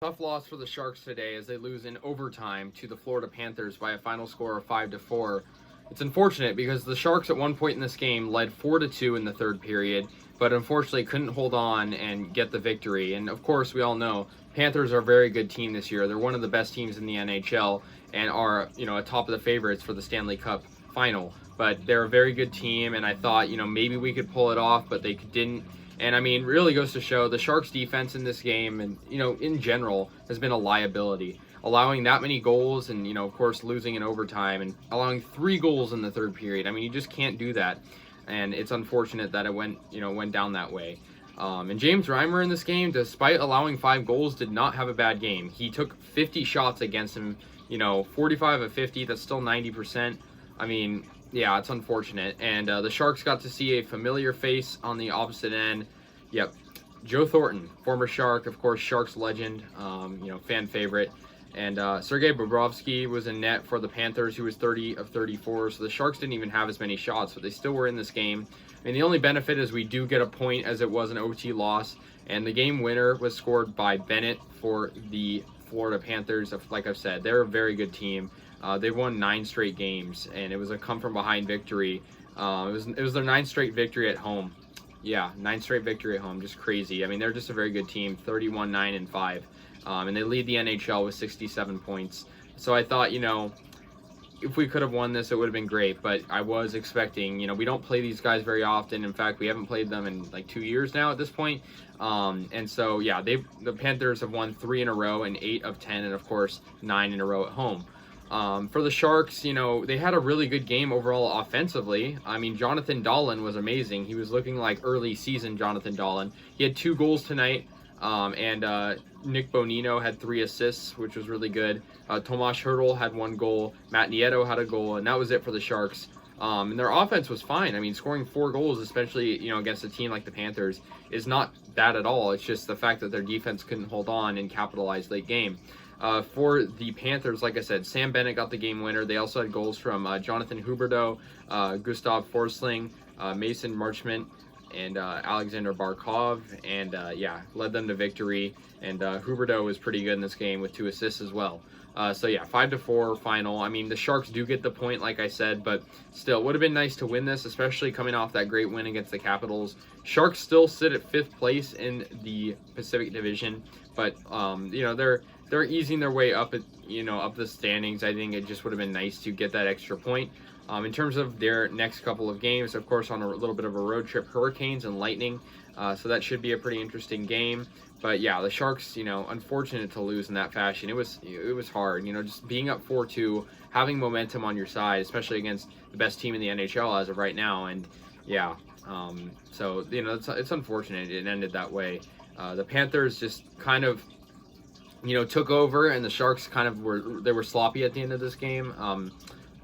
Tough loss for the Sharks today as they lose in overtime to the Florida Panthers by a final score of 5-4. It's unfortunate because the Sharks at one point in this game led 4-2 in the third period, but unfortunately couldn't hold on and get the victory. And of course, we all know Panthers are a very good team this year. They're one of the best teams in the NHL and are, a top of the favorites for the Stanley Cup final. But they're a very good team, and I thought, maybe we could pull it off, but they didn't. And I mean, really goes to show the Sharks' defense in this game and, in general, has been a liability. Allowing that many goals and, of course, losing in overtime and allowing 3 goals in the third period. I mean, you just can't do that. And it's unfortunate that it went down that way. And James Reimer in this game, despite allowing 5 goals, did not have a bad game. He took 50 shots against him, 45 of 50. That's still 90%. I mean, yeah, it's unfortunate. And the Sharks got to see a familiar face on the opposite end. Yep, Joe Thornton, former Shark, of course, Sharks legend, fan favorite. And Sergei Bobrovsky was in net for the Panthers, who was 30 of 34. So the Sharks didn't even have as many shots, but they still were in this game. And the only benefit is we do get a point, as it was an OT loss. And the game winner was scored by Bennett for the Florida Panthers. Like I've said, they're a very good team. They've won 9 straight games, and it was a come-from-behind victory. It was their 9th straight victory at home. Yeah, 9th straight victory at home. Just crazy. I mean, they're just a very good team, 31-9-5. And they lead the NHL with 67 points. So I thought, if we could have won this, it would have been great. But I was expecting, we don't play these guys very often. In fact, we haven't played them in like 2 years now at this point. And so, yeah, the Panthers have won 3 in a row and 8 of 10, and of course, 9 in a row at home. For the Sharks, they had a really good game overall offensively. I mean, Jonathan Dahlen was amazing. He was looking like early season Jonathan Dahlen. He had 2 goals tonight, and Nick Bonino had 3 assists, which was really good. Tomas Hertl had 1 goal. Matt Nieto had a goal, and that was it for the Sharks. And their offense was fine. I mean, scoring 4 goals, especially, against a team like the Panthers, is not bad at all. It's just the fact that their defense couldn't hold on and capitalize late game. For the Panthers, like I said, Sam Bennett got the game winner. They also had goals from Jonathan Huberdeau, Gustav Forsling, Mason Marchment, and Alexander Barkov, and led them to victory. And Huberdeau was pretty good in this game with 2 assists as well. 5-4 final. I mean, the Sharks do get the point, like I said, but still, would have been nice to win this, especially coming off that great win against the Capitals. Sharks still sit at 5th place in the Pacific Division, but they're easing their way up up the standings. I think it just would have been nice to get that extra point. In terms of their next couple of games, of course, on a little bit of a road trip, Hurricanes and Lightning. So that should be a pretty interesting game. But yeah, the Sharks, unfortunate to lose in that fashion. It was hard, just being up 4-2, having momentum on your side, especially against the best team in the NHL as of right now. And yeah, so it's unfortunate it ended that way. The Panthers just kind of took over, and the Sharks kind of were sloppy at the end of this game,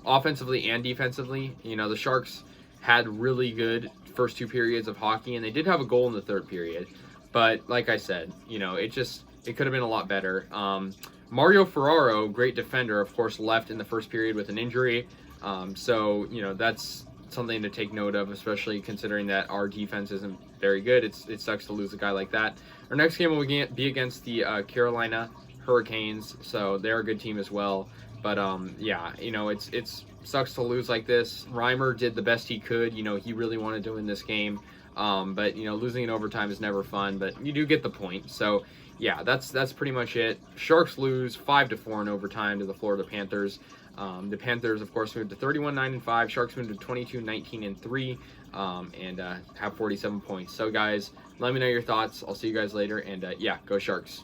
offensively and defensively. The Sharks had really good first 2 periods of hockey, and they did have a goal in the third period. But like I said, it could have been a lot better. Mario Ferraro, great defender, of course, left in the first period with an injury. So that's something to take note of, especially considering that our defense isn't very good. It sucks to lose a guy like that. Our next game will be against the Carolina Hurricanes, so they're a good team as well. But it's sucks to lose like this. Reimer did the best he could. He really wanted to win this game. But losing in overtime is never fun, but you do get the point. So yeah, that's pretty much it. Sharks lose 5-4 in overtime to the Florida Panthers. The Panthers, of course, moved to 31-9-5. Sharks moved to 22-19-3, and have 47 points. So guys, let me know your thoughts. I'll see you guys later, and go Sharks.